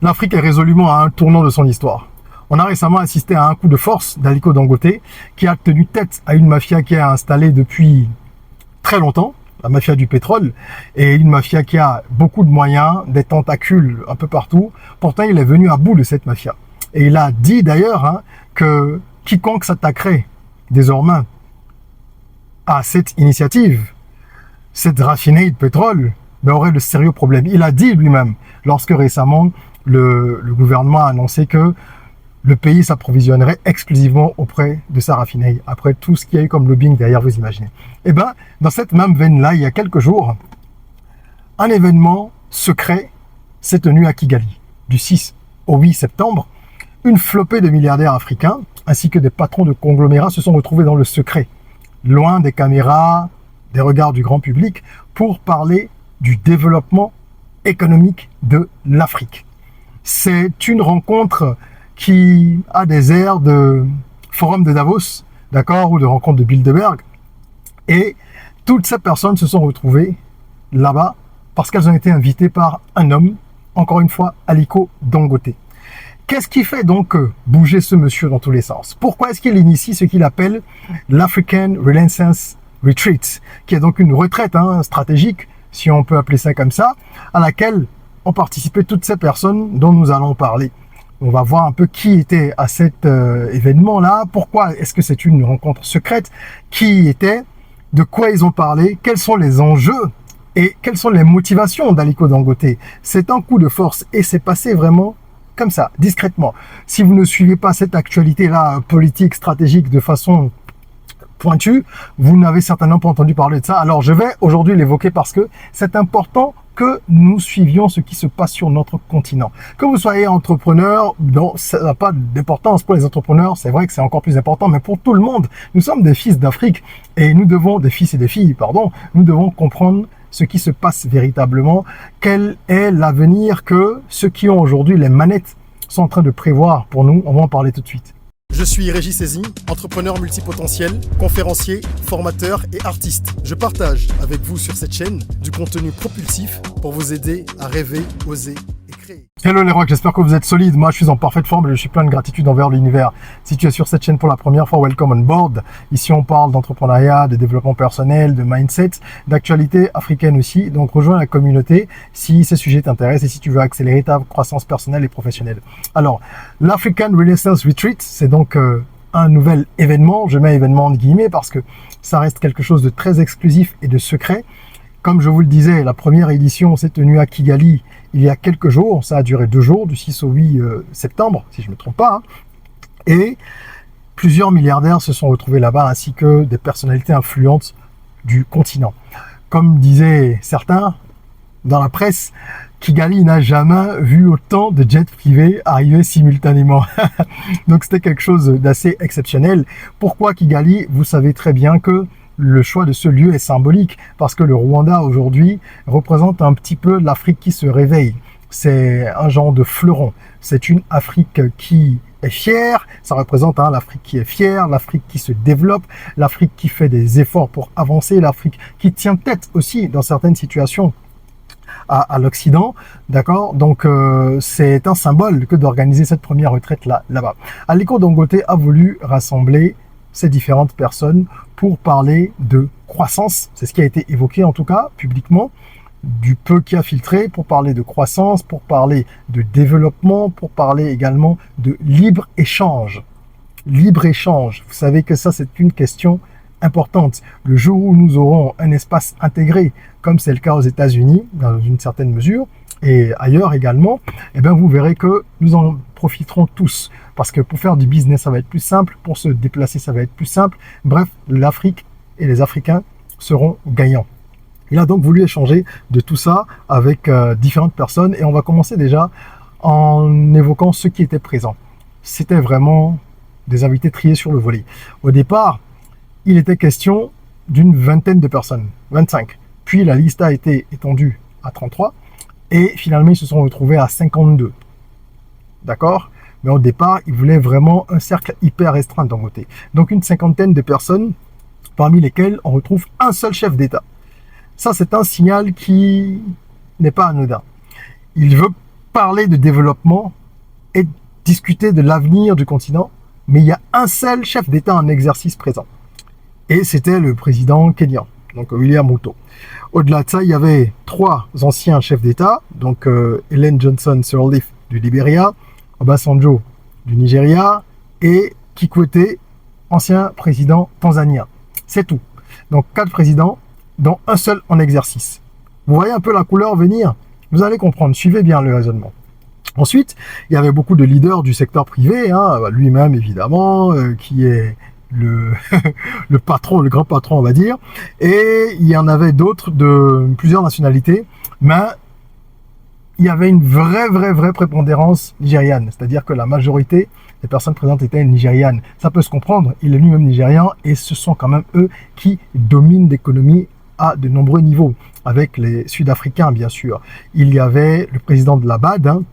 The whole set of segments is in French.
L'Afrique est résolument à un tournant de son histoire. On a récemment assisté à un coup de force d'Aliko Dangote qui a tenu tête à une mafia qui est installée depuis très longtemps, la mafia du pétrole, et une mafia qui a beaucoup de moyens, des tentacules un peu partout. Pourtant, il est venu à bout de cette mafia. Et il a dit d'ailleurs que quiconque s'attaquerait désormais à cette initiative, cette raffinerie de pétrole, aurait de sérieux problèmes. Il a dit lui-même, lorsque récemment le gouvernement a annoncé que le pays s'approvisionnerait exclusivement auprès de sa raffinerie, après tout ce qu'il y a eu comme lobbying derrière, vous imaginez. Eh bien, dans cette même veine-là, il y a quelques jours, un événement secret s'est tenu à Kigali. Du 6 au 8 septembre, une flopée de milliardaires africains, ainsi que des patrons de conglomérats se sont retrouvés dans le secret, loin des caméras, des regards du grand public, pour parler du développement économique de l'Afrique. C'est une rencontre qui a des airs de forum de Davos, d'accord, ou de rencontre de Bilderberg. Et toutes ces personnes se sont retrouvées là-bas parce qu'elles ont été invitées par un homme, encore une fois, Aliko Dangote. Qu'est-ce qui fait donc bouger ce monsieur dans tous les sens? Pourquoi est-ce qu'il initie ce qu'il appelle l'African Renaissance Retreat, qui est donc une retraite stratégique, si on peut appeler ça comme ça, à laquelle ont participé toutes ces personnes dont nous allons parler. On va voir un peu qui était à cet événement-là, pourquoi est-ce que c'est une rencontre secrète, qui était, de quoi ils ont parlé, quels sont les enjeux et quelles sont les motivations d'Aliko Dangote. C'est un coup de force et c'est passé vraiment comme ça, discrètement. Si vous ne suivez pas cette actualité-là politique, stratégique de façon pointue, vous n'avez certainement pas entendu parler de ça. Alors je vais aujourd'hui l'évoquer parce que c'est important que nous suivions ce qui se passe sur notre continent. Que vous soyez entrepreneur, non, ça n'a pas d'importance pour les entrepreneurs, c'est vrai que c'est encore plus important, mais pour tout le monde, nous sommes des fils d'Afrique et nous devons, des fils et des filles, pardon, nous devons comprendre ce qui se passe véritablement, quel est l'avenir que ceux qui ont aujourd'hui les manettes sont en train de prévoir pour nous. On va en parler tout de suite. Je suis Régis Saizy, entrepreneur multipotentiel, conférencier, formateur et artiste. Je partage avec vous sur cette chaîne du contenu propulsif pour vous aider à rêver, oser et créer. Hello les rocks, j'espère que vous êtes solides. Moi, je suis en parfaite forme et je suis plein de gratitude envers l'univers. Si tu es sur cette chaîne pour la première fois, welcome on board. Ici, on parle d'entrepreneuriat, de développement personnel, de mindset, d'actualité africaine aussi. Donc, rejoins la communauté si ces sujets t'intéressent et si tu veux accélérer ta croissance personnelle et professionnelle. Alors, l'African Renaissance Retreat, c'est donc un nouvel événement. Je mets événement entre guillemets parce que ça reste quelque chose de très exclusif et de secret. Comme je vous le disais, la première édition s'est tenue à Kigali il y a quelques jours. Ça a duré 2 jours, du 6 au 8 septembre, si je ne me trompe pas. Et plusieurs milliardaires se sont retrouvés là-bas, ainsi que des personnalités influentes du continent. Comme disaient certains dans la presse, Kigali n'a jamais vu autant de jets privés arriver simultanément. Donc c'était quelque chose d'assez exceptionnel. Pourquoi Kigali? Vous savez très bien que le choix de ce lieu est symbolique parce que le Rwanda aujourd'hui représente un petit peu l'Afrique qui se réveille. C'est un genre de fleuron. C'est une Afrique qui est fière. Ça représente l'Afrique qui est fière, l'Afrique qui se développe, l'Afrique qui fait des efforts pour avancer, l'Afrique qui tient tête aussi dans certaines situations à l'Occident, d'accord? Donc c'est un symbole que d'organiser cette première retraite là-bas. Aliko Dangote a voulu rassembler ces différentes personnes pour parler de croissance. C'est ce qui a été évoqué en tout cas publiquement, du peu qui a filtré, pour parler de croissance, pour parler de développement, pour parler également de libre-échange. Libre-échange, vous savez que ça c'est une question importante. Le jour où nous aurons un espace intégré, comme c'est le cas aux États-Unis, dans une certaine mesure, et ailleurs également, eh bien vous verrez que nous en profiterons tous. Parce que pour faire du business, ça va être plus simple. Pour se déplacer, ça va être plus simple. Bref, l'Afrique et les Africains seront gagnants. Il a donc voulu échanger de tout ça avec différentes personnes. Et on va commencer déjà en évoquant ceux qui étaient présents. C'était vraiment des invités triés sur le volet. Au départ, il était question d'une vingtaine de personnes, 25. Puis la liste a été étendue à 33. Et finalement, ils se sont retrouvés à 52. D'accord? Mais au départ, ils voulaient vraiment un cercle hyper restreint d'un côté. Donc une cinquantaine de personnes, parmi lesquelles on retrouve un seul chef d'État. Ça, c'est un signal qui n'est pas anodin. Il veut parler de développement et discuter de l'avenir du continent, mais il y a un seul chef d'État en exercice présent. Et c'était le président kenyan, donc William Ruto. Au-delà de ça, il y avait 3 anciens chefs d'État, donc Ellen Johnson Sirleaf du Libéria, Obasanjo du Nigeria et Kikwete, ancien président tanzanien. C'est tout. Donc 4 présidents, dont un seul en exercice. Vous voyez un peu la couleur venir? Vous allez comprendre, suivez bien le raisonnement. Ensuite, il y avait beaucoup de leaders du secteur privé, lui-même évidemment, qui est le, le patron, le grand patron on va dire, et il y en avait d'autres de plusieurs nationalités, mais il y avait une vraie prépondérance nigériane, c'est-à-dire que la majorité des personnes présentes étaient nigérianes. Ça peut se comprendre, il est lui-même nigérian et ce sont quand même eux qui dominent l'économie à de nombreux niveaux, avec les Sud-Africains bien sûr. Il y avait le président de la BAD,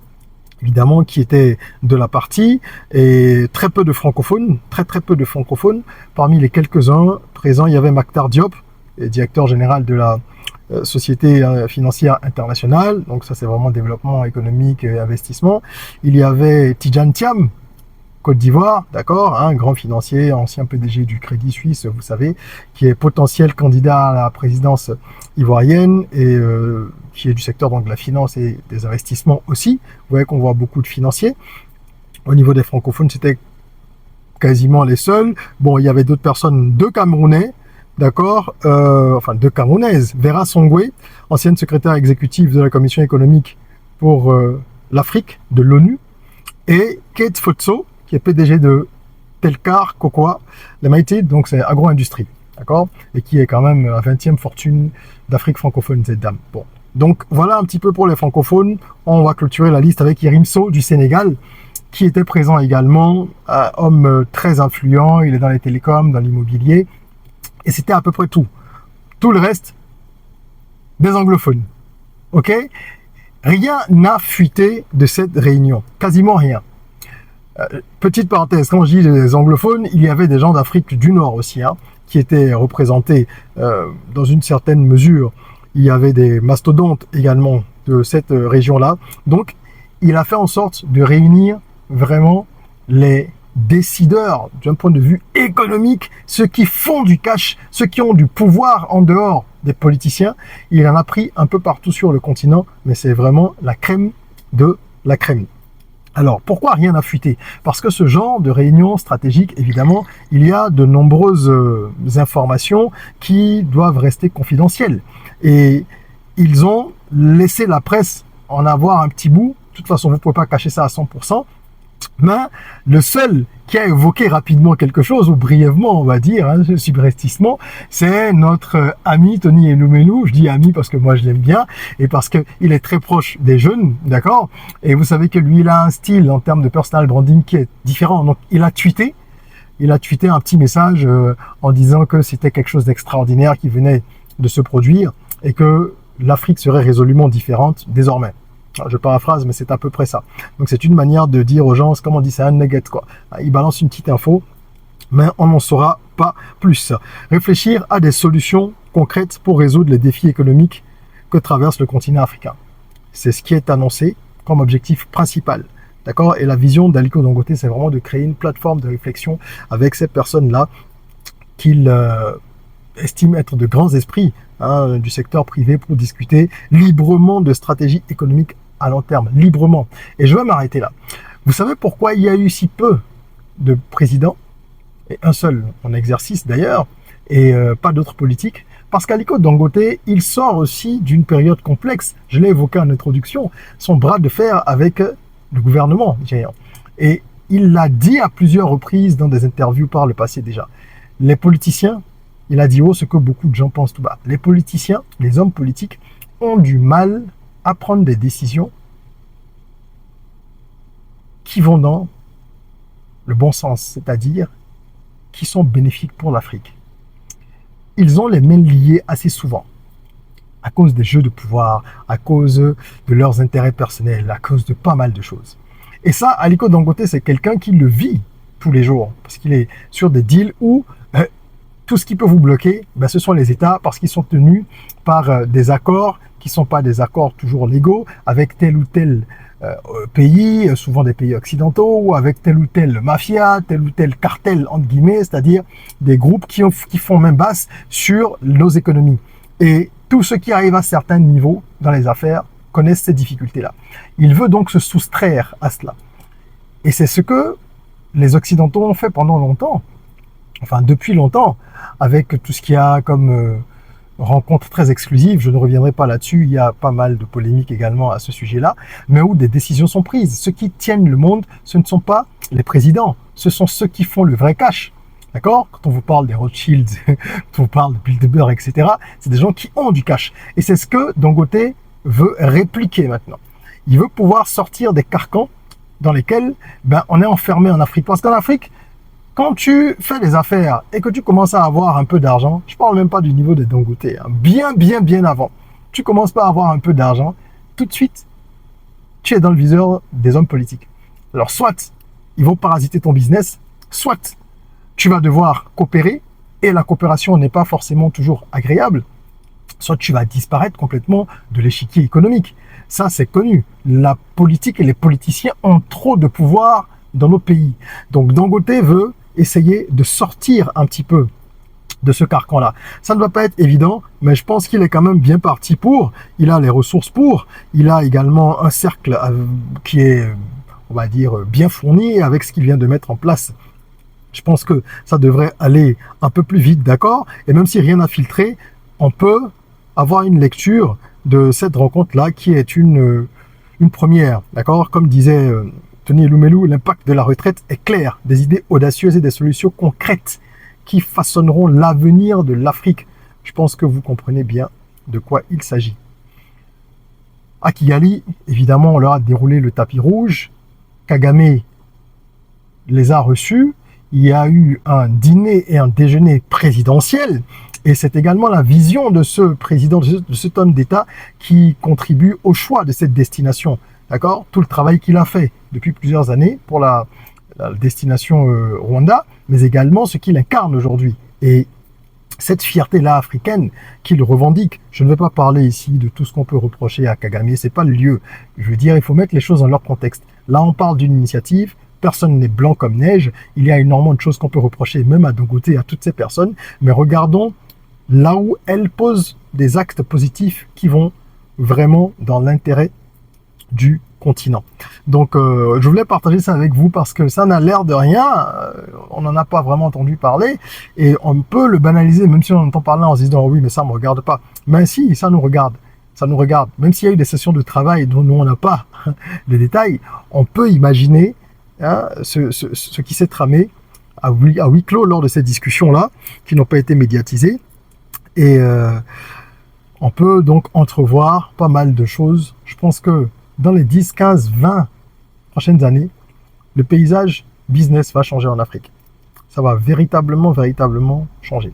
évidemment, qui était de la partie, et très peu de francophones, très peu de francophones. Parmi les quelques-uns présents, il y avait Maktar Diop, directeur général de la Société financière internationale, donc ça c'est vraiment développement économique et investissement. Il y avait Tidjane Thiam, Côte d'Ivoire, d'accord, un grand financier, ancien PDG du Crédit Suisse, vous savez, qui est potentiel candidat à la présidence ivoirienne et qui est du secteur donc de la finance et des investissements aussi. Vous voyez qu'on voit beaucoup de financiers. Au niveau des francophones, c'était quasiment les seuls. Bon, il y avait d'autres personnes, 2 Camerounais, d'accord, enfin 2 Camerounaises. Vera Songwe, ancienne secrétaire exécutive de la Commission économique pour l'Afrique de l'ONU, et Kate Fotso, qui est PDG de Telcar Cocoa Limited, donc c'est agro-industrie, d'accord, et qui est quand même la 20e fortune d'Afrique francophone, cette dame. Bon, donc voilà un petit peu pour les francophones. On va clôturer la liste avec Yerim Sow du Sénégal, qui était présent également, homme très influent, il est dans les télécoms, dans l'immobilier, et c'était à peu près tout. Tout le reste, des anglophones, ok. Rien n'a fuité de cette réunion, quasiment rien. Petite parenthèse, quand je dis les anglophones, il y avait des gens d'Afrique du Nord aussi, qui étaient représentés dans une certaine mesure. Il y avait des mastodontes également de cette région-là. Donc, il a fait en sorte de réunir vraiment les décideurs d'un point de vue économique, ceux qui font du cash, ceux qui ont du pouvoir en dehors des politiciens. Il en a pris un peu partout sur le continent, mais c'est vraiment la crème de la crème. Alors, pourquoi rien n'a fuité? Parce que ce genre de réunion stratégique, évidemment, il y a de nombreuses informations qui doivent rester confidentielles. Et ils ont laissé la presse en avoir un petit bout. De toute façon, vous ne pouvez pas cacher ça à 100%. Mais le seul qui a évoqué rapidement quelque chose, ou brièvement on va dire, subrepticement, c'est notre ami Tony Elumelu. Je dis ami parce que moi je l'aime bien, et parce qu'il est très proche des jeunes, d'accord. Et vous savez que lui, il a un style en termes de personal branding qui est différent. Donc il a tweeté un petit message en disant que c'était quelque chose d'extraordinaire qui venait de se produire, et que l'Afrique serait résolument différente désormais. Je paraphrase, mais c'est à peu près ça. Donc c'est une manière de dire aux gens, comme on dit, c'est un nugget, quoi. Ils balancent une petite info, mais on n'en saura pas plus. Réfléchir à des solutions concrètes pour résoudre les défis économiques que traverse le continent africain. C'est ce qui est annoncé comme objectif principal. D'accord? Et la vision d'Aliko Dangote, c'est vraiment de créer une plateforme de réflexion avec ces personnes-là qu'il estime être de grands esprits du secteur privé pour discuter librement de stratégie économique à long terme, librement. Et je vais m'arrêter là. Vous savez pourquoi il y a eu si peu de présidents, et un seul en exercice d'ailleurs, et pas d'autres politiques? Parce qu'Aliko Dangote, il sort aussi d'une période complexe. Je l'ai évoqué en introduction, son bras de fer avec le gouvernement nigérian. Et il l'a dit à plusieurs reprises dans des interviews par le passé déjà. Les politiciens, il a dit ce que beaucoup de gens pensent tout bas. Les politiciens, les hommes politiques, ont du mal à prendre des décisions qui vont dans le bon sens, c'est-à-dire qui sont bénéfiques pour l'Afrique. Ils ont les mains liées assez souvent, à cause des jeux de pouvoir, à cause de leurs intérêts personnels, à cause de pas mal de choses. Et ça, Aliko Dangote, c'est quelqu'un qui le vit tous les jours, parce qu'il est sur des deals où tout ce qui peut vous bloquer, ben, ce sont les États parce qu'ils sont tenus par des accords qui ne sont pas des accords toujours légaux avec tel ou tel pays, souvent des pays occidentaux, ou avec telle ou telle mafia, tel ou tel cartel, entre guillemets, c'est-à-dire des groupes qui font main basse sur nos économies. Et tous ceux qui arrivent à certains niveaux dans les affaires connaissent ces difficultés-là. Il veut donc se soustraire à cela. Et c'est ce que les Occidentaux ont fait pendant longtemps, enfin depuis longtemps, avec tout ce qu'il y a comme rencontres très exclusives. Je ne reviendrai pas là-dessus, il y a pas mal de polémiques également à ce sujet-là, mais où des décisions sont prises. Ceux qui tiennent le monde, ce ne sont pas les présidents, ce sont ceux qui font le vrai cash. D'accord? Quand on vous parle des Rothschilds, quand on vous parle de Bilderberg, etc., c'est des gens qui ont du cash. Et c'est ce que Dangote veut répliquer maintenant. Il veut pouvoir sortir des carcans dans lesquels on est enfermé en Afrique. Parce qu'en Afrique, quand tu fais des affaires et que tu commences à avoir un peu d'argent, je ne parle même pas du niveau des Dangote, hein, bien avant, tu commences pas à avoir un peu d'argent, tout de suite, tu es dans le viseur des hommes politiques. Alors soit ils vont parasiter ton business, soit tu vas devoir coopérer, et la coopération n'est pas forcément toujours agréable, soit tu vas disparaître complètement de l'échiquier économique. Ça, c'est connu. La politique et les politiciens ont trop de pouvoir dans nos pays. Donc Dangote veut essayer de sortir un petit peu de ce carcan-là. Ça ne va pas être évident, mais je pense qu'il est quand même bien parti pour. Il a les ressources pour. Il a également un cercle qui est, on va dire, bien fourni avec ce qu'il vient de mettre en place. Je pense que ça devrait aller un peu plus vite, d'accord? Et même si rien n'a filtré, on peut avoir une lecture de cette rencontre-là qui est une première, d'accord? Comme disait Tony Elumelu, l'impact de la retraite est clair. Des idées audacieuses et des solutions concrètes qui façonneront l'avenir de l'Afrique. Je pense que vous comprenez bien de quoi il s'agit. À Kigali, évidemment, on leur a déroulé le tapis rouge. Kagame les a reçus. Il y a eu un dîner et un déjeuner présidentiel. Et c'est également la vision de ce président, de cet homme d'État qui contribue au choix de cette destination. D'accord? Tout le travail qu'il a fait depuis plusieurs années pour la destination Rwanda, mais également ce qu'il incarne aujourd'hui. Et cette fierté-là africaine qu'il revendique, je ne vais pas parler ici de tout ce qu'on peut reprocher à Kagame, c'est pas le lieu. Je veux dire, il faut mettre les choses dans leur contexte. Là, on parle d'une initiative. Personne n'est blanc comme neige. Il y a énormément de choses qu'on peut reprocher, même à Dangote et à toutes ces personnes. Mais regardons là où elles posent des actes positifs qui vont vraiment dans l'intérêt du continent. Donc, je voulais partager ça avec vous parce que ça n'a l'air de rien. On n'en a pas vraiment entendu parler et on peut le banaliser, même si on entend parler en se disant « oui, mais ça ne me regarde pas ». Mais si, ça nous regarde. Ça nous regarde. Même s'il y a eu des sessions de travail dont nous, on n'a pas les détails, on peut imaginer ce qui s'est tramé à huis clos lors de ces discussions-là, qui n'ont pas été médiatisées. Et on peut donc entrevoir pas mal de choses. Je pense que dans les 10, 15, 20 prochaines années, le paysage business va changer en Afrique. Ça va véritablement changer.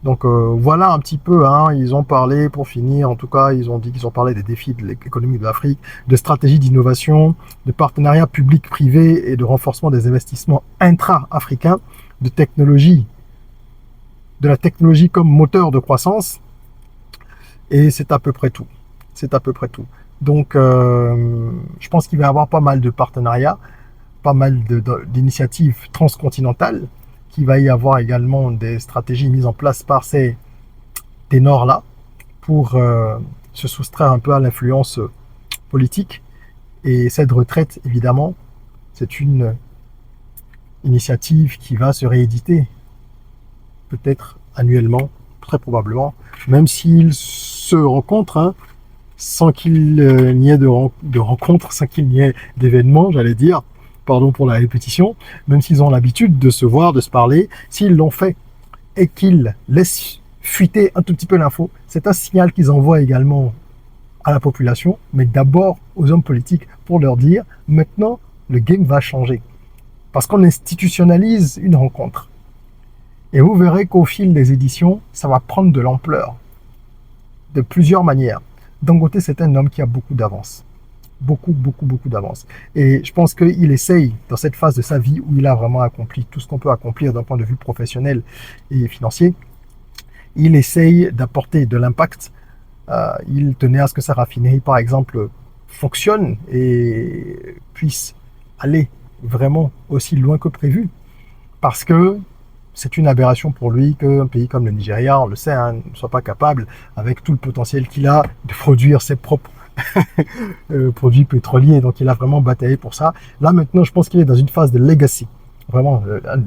Donc voilà un petit peu, ils ont parlé, pour finir, en tout cas, ils ont dit qu'ils ont parlé des défis de l'économie de l'Afrique, de stratégies d'innovation, de partenariats publics-privés et de renforcement des investissements intra-africains, de la technologie comme moteur de croissance. Et c'est à peu près tout. C'est à peu près tout. Donc je pense qu'il va y avoir pas mal de partenariats, pas mal d'initiatives transcontinentales, qu'il va y avoir également des stratégies mises en place par ces ténors-là pour se soustraire un peu à l'influence politique. Et cette retraite, évidemment, c'est une initiative qui va se rééditer, peut-être annuellement, très probablement, même s'ils se rencontrent, sans qu'il n'y ait de rencontres, sans qu'il n'y ait d'événements, j'allais dire, pardon pour la répétition, même s'ils ont l'habitude de se voir, de se parler, s'ils l'ont fait et qu'ils laissent fuiter un tout petit peu l'info, c'est un signal qu'ils envoient également à la population, mais d'abord aux hommes politiques pour leur dire, maintenant, le game va changer. Parce qu'on institutionnalise une rencontre. Et vous verrez qu'au fil des éditions, ça va prendre de l'ampleur, de plusieurs manières. Dangote, c'est un homme qui a beaucoup d'avance. beaucoup, beaucoup, beaucoup d'avance. Et je pense qu'il essaye, dans cette phase de sa vie où il a vraiment accompli tout ce qu'on peut accomplir d'un point de vue professionnel et financier, il essaye d'apporter de l'impact. Il tenait à ce que sa raffinerie, par exemple, fonctionne et puisse aller vraiment aussi loin que prévu. Parce que c'est une aberration pour lui qu'un pays comme le Nigeria, on le sait, hein, ne soit pas capable, avec tout le potentiel qu'il a, de produire ses propres produits pétroliers. Donc il a vraiment bataillé pour ça. Là maintenant, je pense qu'il est dans une phase de legacy. Vraiment,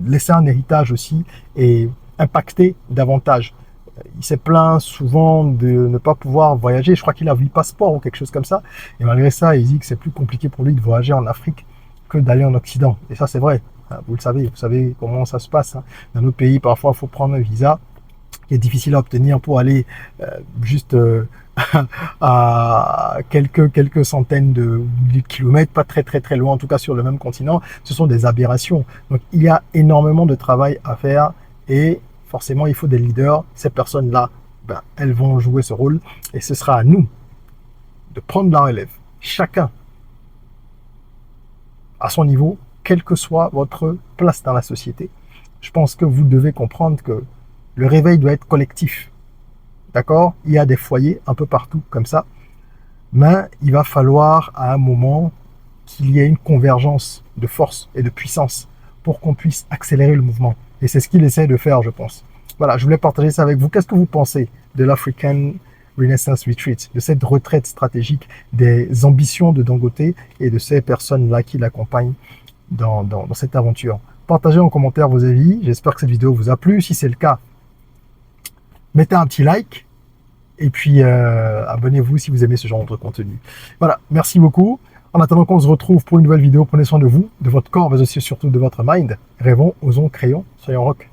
laisser un héritage aussi et impacter davantage. Il s'est plaint souvent de ne pas pouvoir voyager. Je crois qu'il a vu passeport ou quelque chose comme ça. Et malgré ça, il dit que c'est plus compliqué pour lui de voyager en Afrique que d'aller en Occident. Et ça, c'est vrai. Vous le savez, vous savez comment ça se passe. Dans nos pays, parfois, il faut prendre un visa qui est difficile à obtenir pour aller juste à quelques centaines de kilomètres, pas très très très loin, en tout cas sur le même continent. Ce sont des aberrations. Donc, il y a énormément de travail à faire et forcément, il faut des leaders. Ces personnes-là, ben, elles vont jouer ce rôle et ce sera à nous de prendre la relève. Chacun à son niveau, quelle que soit votre place dans la société. Je pense que vous devez comprendre que le réveil doit être collectif. D'accord? Il y a des foyers un peu partout comme ça. Mais il va falloir à un moment qu'il y ait une convergence de force et de puissance pour qu'on puisse accélérer le mouvement. Et c'est ce qu'il essaie de faire, je pense. Voilà, je voulais partager ça avec vous. Qu'est-ce que vous pensez de l'African Renaissance Retreat, de cette retraite stratégique, des ambitions de Dangote et de ces personnes-là qui l'accompagnent dans cette aventure? Partagez en commentaire vos avis. J'espère que cette vidéo vous a plu. Si c'est le cas, mettez un petit like. Et puis, abonnez-vous si vous aimez ce genre de contenu. Voilà, merci beaucoup. En attendant qu'on se retrouve pour une nouvelle vidéo, prenez soin de vous, de votre corps, mais aussi surtout de votre mind. Rêvons, osons, créons, soyons rock.